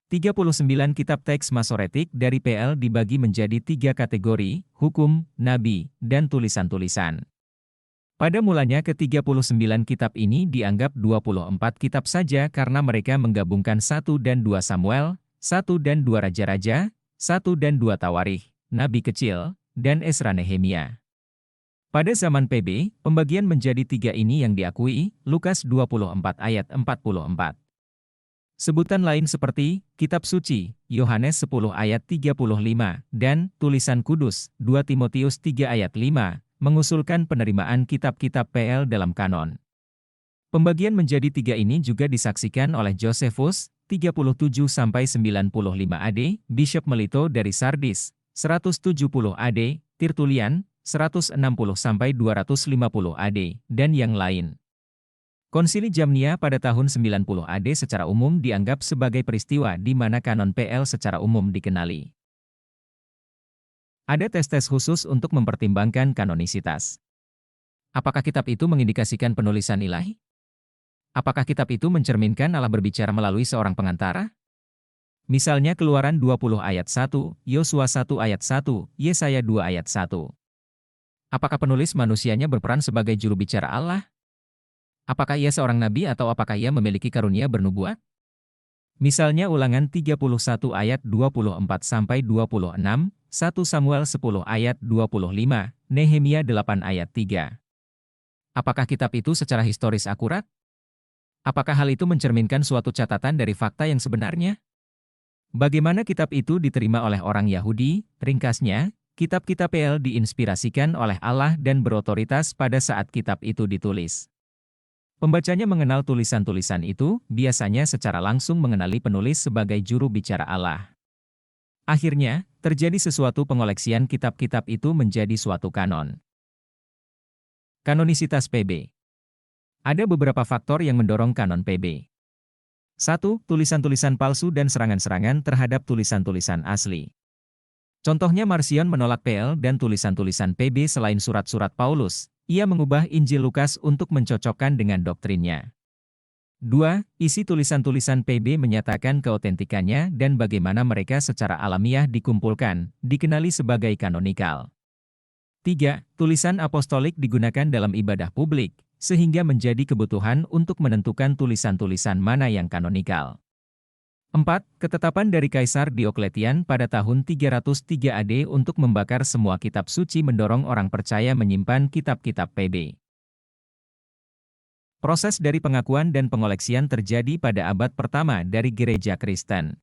39 kitab teks Masoretik dari PL dibagi menjadi 3 kategori, hukum, nabi, dan tulisan-tulisan. Pada mulanya ke-39 kitab ini dianggap 24 kitab saja karena mereka menggabungkan 1 dan 2 Samuel, 1 dan 2 Raja-Raja, 1 dan 2 Tawarikh, Nabi Kecil, dan Esra Nehemia. Pada zaman PB, pembagian menjadi 3 ini yang diakui, Lukas 24 ayat 44. Sebutan lain seperti Kitab Suci, Yohanes 10 ayat 35, dan Tulisan Kudus, 2 Timotius 3 ayat 5, mengusulkan penerimaan kitab-kitab PL dalam kanon. Pembagian menjadi 3 ini juga disaksikan oleh Josephus, 37-95 AD, Bishop Melito dari Sardis, 170 AD, Tertullian, 160-250 AD, dan yang lain. Konsili Jamnia pada tahun 90 AD secara umum dianggap sebagai peristiwa di mana kanon PL secara umum dikenali. Ada tes-tes khusus untuk mempertimbangkan kanonisitas. Apakah kitab itu mengindikasikan penulisan ilahi? Apakah kitab itu mencerminkan Allah berbicara melalui seorang pengantara? Misalnya Keluaran 20 ayat 1, Yosua 1 ayat 1, Yesaya 2 ayat 1. Apakah penulis manusianya berperan sebagai juru bicara Allah? Apakah ia seorang nabi atau apakah ia memiliki karunia bernubuat? Misalnya Ulangan 31 ayat 24-26, 1 Samuel 10 ayat 25, Nehemia 8 ayat 3. Apakah kitab itu secara historis akurat? Apakah hal itu mencerminkan suatu catatan dari fakta yang sebenarnya? Bagaimana kitab itu diterima oleh orang Yahudi? Ringkasnya, kitab-kitab PL diinspirasikan oleh Allah dan berotoritas pada saat kitab itu ditulis. Pembacanya mengenal tulisan-tulisan itu, biasanya secara langsung mengenali penulis sebagai juru bicara Allah. Akhirnya, terjadi sesuatu pengoleksian kitab-kitab itu menjadi suatu kanon. Kanonisitas PB. Ada beberapa faktor yang mendorong kanon PB. 1. Tulisan-tulisan palsu dan serangan-serangan terhadap tulisan-tulisan asli. Contohnya Marcion menolak PL dan tulisan-tulisan PB selain surat-surat Paulus. Ia mengubah Injil Lukas untuk mencocokkan dengan doktrinnya. 2. Isi tulisan-tulisan PB menyatakan keautentikannya dan bagaimana mereka secara alamiah dikumpulkan, dikenali sebagai kanonikal. 3. Tulisan apostolik digunakan dalam ibadah publik, sehingga menjadi kebutuhan untuk menentukan tulisan-tulisan mana yang kanonikal. 4. Ketetapan dari Kaisar Diokletian pada tahun 303 AD untuk membakar semua kitab suci mendorong orang percaya menyimpan kitab-kitab PB. Proses dari pengakuan dan pengoleksian terjadi pada abad pertama dari gereja Kristen.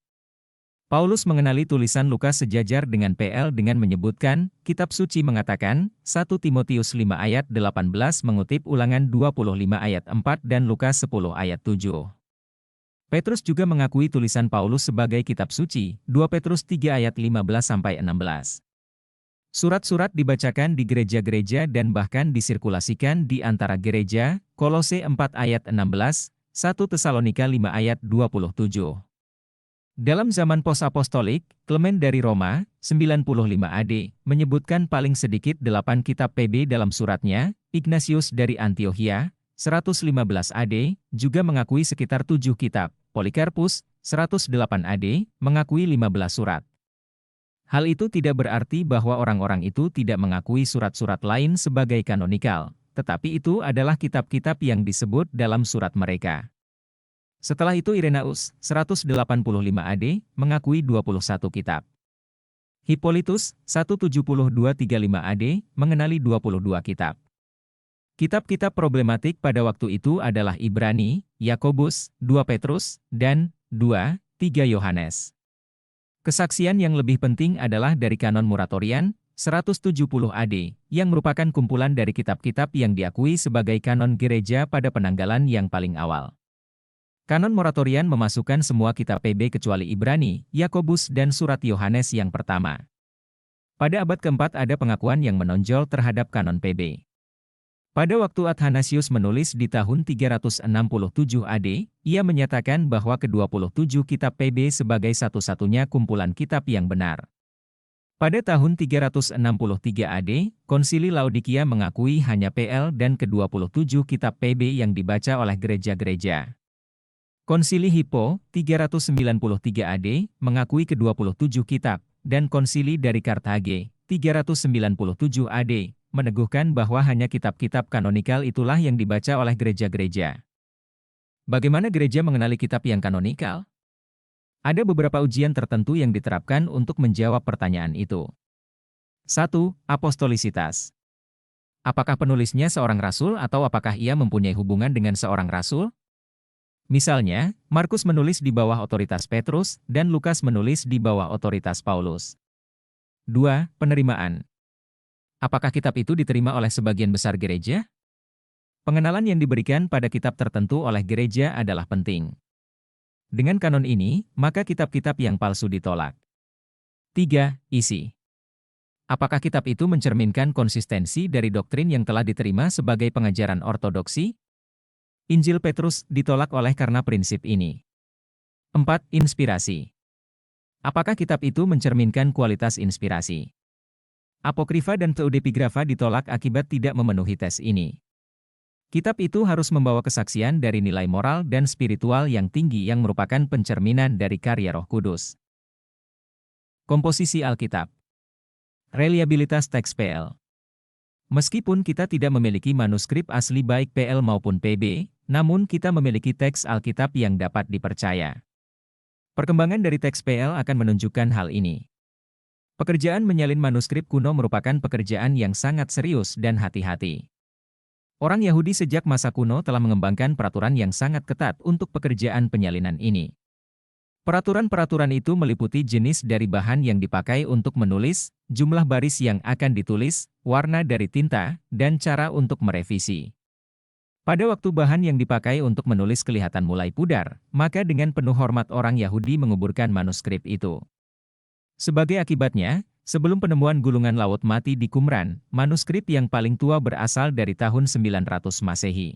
Paulus mengenali tulisan Lukas sejajar dengan PL dengan menyebutkan, kitab suci mengatakan, 1 Timotius 5 ayat 18 mengutip Ulangan 25 ayat 4 dan Lukas 10 ayat 7. Petrus juga mengakui tulisan Paulus sebagai kitab suci, 2 Petrus 3 ayat 15-16. Surat-surat dibacakan di gereja-gereja dan bahkan disirkulasikan di antara gereja, Kolose 4 ayat 16, 1 Tesalonika 5 ayat 27. Dalam zaman pos-apostolik, Clement dari Roma, 95 AD, menyebutkan paling sedikit 8 kitab PB dalam suratnya. Ignatius dari Antiokhia, 115 AD, juga mengakui sekitar 7 kitab. Polikarpus, 108 AD, mengakui 15 surat. Hal itu tidak berarti bahwa orang-orang itu tidak mengakui surat-surat lain sebagai kanonikal, tetapi itu adalah kitab-kitab yang disebut dalam surat mereka. Setelah itu Irenaeus, 185 AD, mengakui 21 kitab. Hippolytus, 172-35 AD, mengenali 22 kitab. Kitab-kitab problematik pada waktu itu adalah Ibrani, Yakobus, 2 Petrus, dan 2-3 Yohanes. Kesaksian yang lebih penting adalah dari kanon Muratorian, 170 AD, yang merupakan kumpulan dari kitab-kitab yang diakui sebagai kanon gereja pada penanggalan yang paling awal. Kanon Muratorian memasukkan semua kitab PB kecuali Ibrani, Yakobus dan surat Yohanes yang pertama. Pada abad keempat ada pengakuan yang menonjol terhadap kanon PB. Pada waktu Athanasius menulis di tahun 367 AD, ia menyatakan bahwa ke-27 kitab PB sebagai satu-satunya kumpulan kitab yang benar. Pada tahun 363 AD, Konsili Laodikia mengakui hanya PL dan ke-27 kitab PB yang dibaca oleh gereja-gereja. Konsili Hippo, 393 AD, mengakui ke-27 kitab, dan Konsili dari Kartage, 397 AD, meneguhkan bahwa hanya kitab-kitab kanonikal itulah yang dibaca oleh gereja-gereja. Bagaimana gereja mengenali kitab yang kanonikal? Ada beberapa ujian tertentu yang diterapkan untuk menjawab pertanyaan itu. 1. Apostolisitas. Apakah penulisnya seorang rasul atau apakah ia mempunyai hubungan dengan seorang rasul? Misalnya, Markus menulis di bawah otoritas Petrus, dan Lukas menulis di bawah otoritas Paulus. 2. Penerimaan. Apakah kitab itu diterima oleh sebagian besar gereja? Pengenalan yang diberikan pada kitab tertentu oleh gereja adalah penting. Dengan kanon ini, maka kitab-kitab yang palsu ditolak. 3. Isi. Apakah kitab itu mencerminkan konsistensi dari doktrin yang telah diterima sebagai pengajaran ortodoksi? Injil Petrus ditolak oleh karena prinsip ini. 4. Inspirasi. Apakah kitab itu mencerminkan kualitas inspirasi? Apokrifa dan pseudepigrafa ditolak akibat tidak memenuhi tes ini. Kitab itu harus membawa kesaksian dari nilai moral dan spiritual yang tinggi yang merupakan pencerminan dari karya Roh Kudus. Komposisi Alkitab. Reliabilitas teks PL. Meskipun kita tidak memiliki manuskrip asli baik PL maupun PB, namun kita memiliki teks Alkitab yang dapat dipercaya. Perkembangan dari teks PL akan menunjukkan hal ini. Pekerjaan menyalin manuskrip kuno merupakan pekerjaan yang sangat serius dan hati-hati. Orang Yahudi sejak masa kuno telah mengembangkan peraturan yang sangat ketat untuk pekerjaan penyalinan ini. Peraturan-peraturan itu meliputi jenis dari bahan yang dipakai untuk menulis, jumlah baris yang akan ditulis, warna dari tinta, dan cara untuk merevisi. Pada waktu bahan yang dipakai untuk menulis kelihatan mulai pudar, maka dengan penuh hormat orang Yahudi menguburkan manuskrip itu. Sebagai akibatnya, sebelum penemuan gulungan laut mati di Qumran, manuskrip yang paling tua berasal dari tahun 900 Masehi.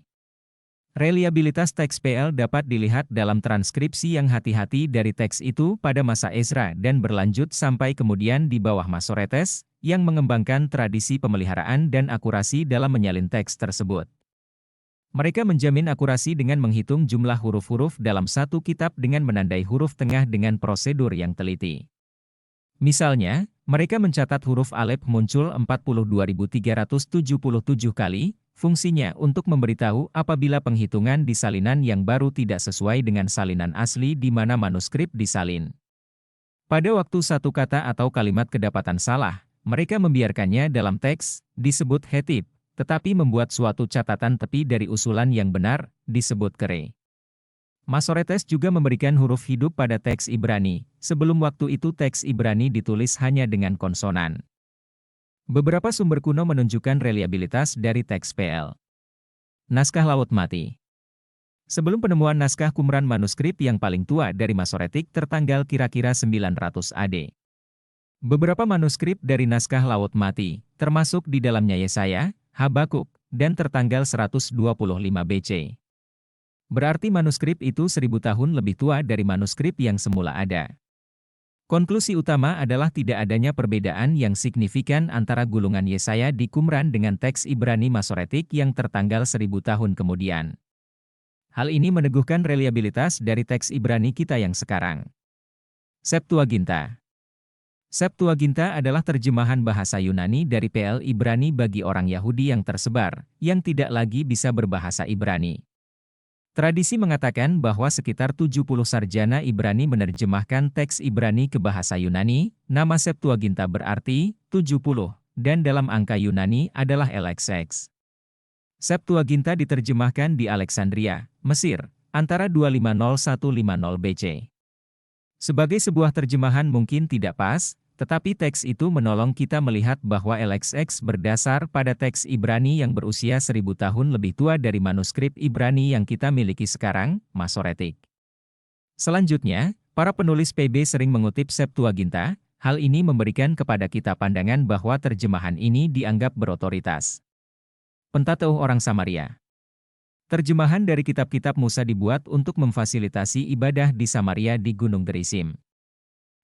Reliabilitas teks PL dapat dilihat dalam transkripsi yang hati-hati dari teks itu pada masa Ezra dan berlanjut sampai kemudian di bawah Masoretes, yang mengembangkan tradisi pemeliharaan dan akurasi dalam menyalin teks tersebut. Mereka menjamin akurasi dengan menghitung jumlah huruf-huruf dalam satu kitab dengan menandai huruf tengah dengan prosedur yang teliti. Misalnya, mereka mencatat huruf Alef muncul 42.377 kali, fungsinya untuk memberitahu apabila penghitungan di salinan yang baru tidak sesuai dengan salinan asli di mana manuskrip disalin. Pada waktu satu kata atau kalimat kedapatan salah, mereka membiarkannya dalam teks, disebut hetib, tetapi membuat suatu catatan tepi dari usulan yang benar, disebut kere. Masoretes juga memberikan huruf hidup pada teks Ibrani, sebelum waktu itu teks Ibrani ditulis hanya dengan konsonan. Beberapa sumber kuno menunjukkan reliabilitas dari teks PL. Naskah Laut Mati. Sebelum penemuan naskah Qumran manuskrip yang paling tua dari Masoretik tertanggal kira-kira 900 AD. Beberapa manuskrip dari naskah Laut Mati, termasuk di dalamnya Yesaya, Habakuk, dan tertanggal 125 BC. Berarti manuskrip itu 1000 tahun lebih tua dari manuskrip yang semula ada. Konklusi utama adalah tidak adanya perbedaan yang signifikan antara gulungan Yesaya di Qumran dengan teks Ibrani Masoretik yang tertanggal 1000 tahun kemudian. Hal ini meneguhkan reliabilitas dari teks Ibrani kita yang sekarang. Septuaginta. Septuaginta adalah terjemahan bahasa Yunani dari PL Ibrani bagi orang Yahudi yang tersebar, yang tidak lagi bisa berbahasa Ibrani. Tradisi mengatakan bahwa sekitar 70 sarjana Ibrani menerjemahkan teks Ibrani ke bahasa Yunani, nama Septuaginta berarti 70, dan dalam angka Yunani adalah LXX. Septuaginta diterjemahkan di Alexandria, Mesir, antara 250–150 BC. Sebagai sebuah terjemahan mungkin tidak pas, tetapi teks itu menolong kita melihat bahwa LXX berdasar pada teks Ibrani yang berusia 1000 tahun lebih tua dari manuskrip Ibrani yang kita miliki sekarang, Masoretik. Selanjutnya, para penulis PB sering mengutip Septuaginta, hal ini memberikan kepada kita pandangan bahwa terjemahan ini dianggap berotoritas. Pentateuch orang Samaria. Terjemahan dari kitab-kitab Musa dibuat untuk memfasilitasi ibadah di Samaria di Gunung Gerizim.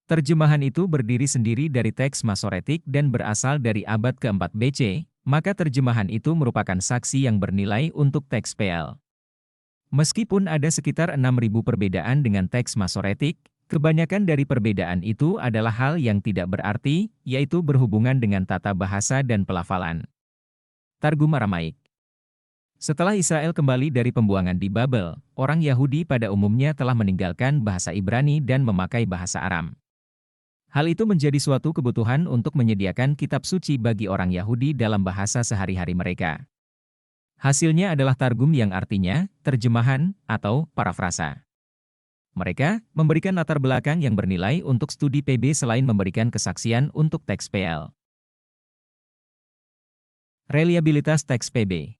Terjemahan itu berdiri sendiri dari teks Masoretik dan berasal dari abad ke-4 BC, maka terjemahan itu merupakan saksi yang bernilai untuk teks PL. Meskipun ada sekitar 6.000 perbedaan dengan teks Masoretik, kebanyakan dari perbedaan itu adalah hal yang tidak berarti, yaitu berhubungan dengan tata bahasa dan pelafalan. Targum Aramaik. Setelah Israel kembali dari pembuangan di Babel, orang Yahudi pada umumnya telah meninggalkan bahasa Ibrani dan memakai bahasa Aram. Hal itu menjadi suatu kebutuhan untuk menyediakan kitab suci bagi orang Yahudi dalam bahasa sehari-hari mereka. Hasilnya adalah targum yang artinya terjemahan atau parafrasa. Mereka memberikan latar belakang yang bernilai untuk studi PB selain memberikan kesaksian untuk teks PL. Reliabilitas teks PB.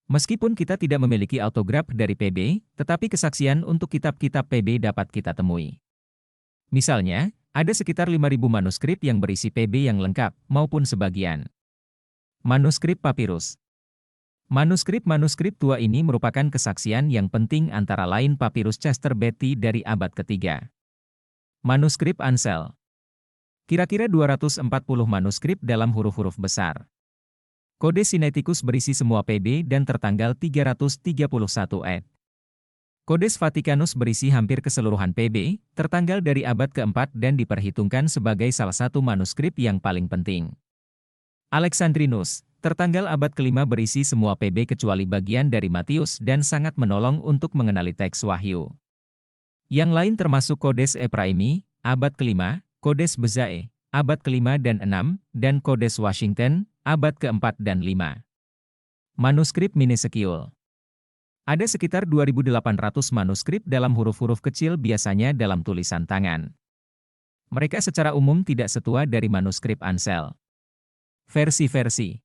Meskipun kita tidak memiliki autograf dari PB, tetapi kesaksian untuk kitab-kitab PB dapat kita temui. Misalnya, ada sekitar 5.000 manuskrip yang berisi PB yang lengkap, maupun sebagian. Manuskrip papirus. Manuskrip-manuskrip tua ini merupakan kesaksian yang penting antara lain papirus Chester Beatty dari abad ketiga. Manuskrip Ansel. Kira-kira 240 manuskrip dalam huruf-huruf besar. Kode Sinaiticus berisi semua PB dan tertanggal 331 ed. Codex Vaticanus berisi hampir keseluruhan PB, tertanggal dari abad keempat dan diperhitungkan sebagai salah satu manuskrip yang paling penting. Alexandrinus, tertanggal abad kelima berisi semua PB kecuali bagian dari Matius dan sangat menolong untuk mengenali teks Wahyu. Yang lain termasuk Codex Ephraimi, abad kelima, Codex Bezae, abad kelima dan enam, dan Codex Washington, abad keempat dan lima. Manuskrip Minuscule. Ada sekitar 2.800 manuskrip dalam huruf-huruf kecil biasanya dalam tulisan tangan. Mereka secara umum tidak setua dari manuskrip Ansel. Versi-versi.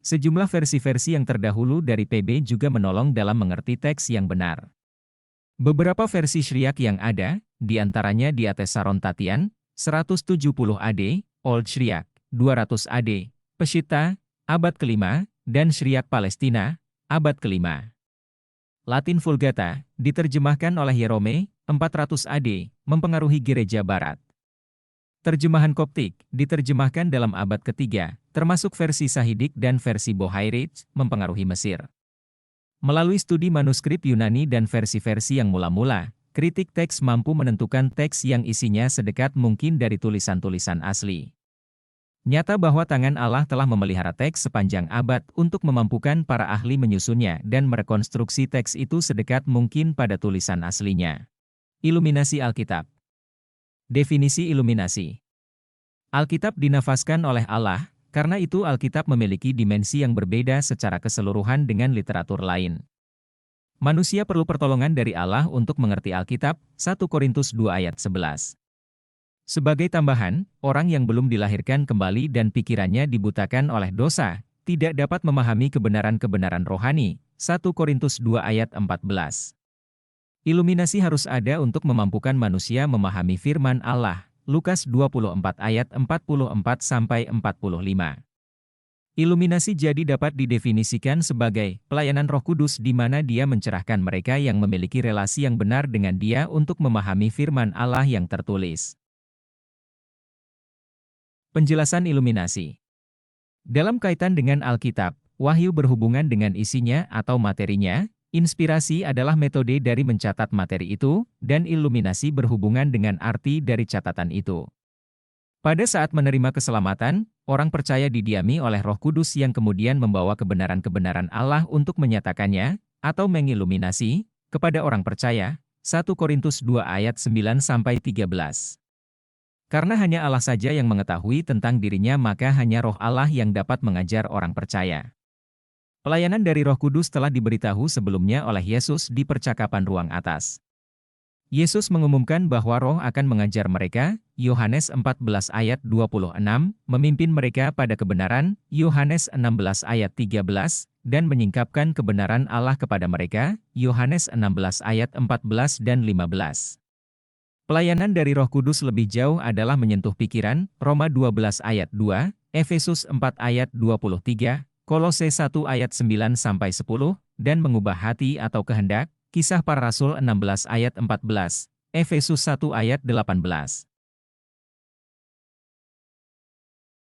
Sejumlah versi-versi yang terdahulu dari PB juga menolong dalam mengerti teks yang benar. Beberapa versi Syriak yang ada, diantaranya di Atesaron Tatian, 170 AD, Old Syriak, 200 AD, Peshitta, abad kelima, dan Syriak Palestina, abad kelima. Latin Vulgata, diterjemahkan oleh Yerome, 400 AD, mempengaruhi Gereja Barat. Terjemahan Koptik, diterjemahkan dalam abad ketiga, termasuk versi Sahidik dan versi Bohairich, mempengaruhi Mesir. Melalui studi manuskrip Yunani dan versi-versi yang mula-mula, kritik teks mampu menentukan teks yang isinya sedekat mungkin dari tulisan-tulisan asli. Nyata bahwa tangan Allah telah memelihara teks sepanjang abad untuk memampukan para ahli menyusunnya dan merekonstruksi teks itu sedekat mungkin pada tulisan aslinya. Iluminasi Alkitab. Definisi iluminasi. Alkitab dinafaskan oleh Allah, karena itu Alkitab memiliki dimensi yang berbeda secara keseluruhan dengan literatur lain. Manusia perlu pertolongan dari Allah untuk mengerti Alkitab, 1 Korintus 2 ayat 11. Sebagai tambahan, orang yang belum dilahirkan kembali dan pikirannya dibutakan oleh dosa, tidak dapat memahami kebenaran-kebenaran rohani, 1 Korintus 2 ayat 14. Iluminasi harus ada untuk memampukan manusia memahami firman Allah, Lukas 24 ayat 44-45. Iluminasi jadi dapat didefinisikan sebagai pelayanan Roh Kudus di mana Dia mencerahkan mereka yang memiliki relasi yang benar dengan Dia untuk memahami firman Allah yang tertulis. Penjelasan iluminasi. Dalam kaitan dengan Alkitab, wahyu berhubungan dengan isinya atau materinya, inspirasi adalah metode dari mencatat materi itu, dan iluminasi berhubungan dengan arti dari catatan itu. Pada saat menerima keselamatan, orang percaya didiami oleh Roh Kudus yang kemudian membawa kebenaran-kebenaran Allah untuk menyatakannya, atau mengiluminasi, kepada orang percaya, 1 Korintus 2 ayat 9-13. Karena hanya Allah saja yang mengetahui tentang dirinya maka hanya Roh Allah yang dapat mengajar orang percaya. Pelayanan dari Roh Kudus telah diberitahu sebelumnya oleh Yesus di percakapan ruang atas. Yesus mengumumkan bahwa Roh akan mengajar mereka, Yohanes 14 ayat 26, memimpin mereka pada kebenaran, Yohanes 16 ayat 13, dan menyingkapkan kebenaran Allah kepada mereka, Yohanes 16 ayat 14 dan 15. Pelayanan dari Roh Kudus lebih jauh adalah menyentuh pikiran, Roma 12 ayat 2, Efesus 4 ayat 23, Kolose 1 ayat 9-10, dan mengubah hati atau kehendak, Kisah Para Rasul 16 ayat 14, Efesus 1 ayat 18.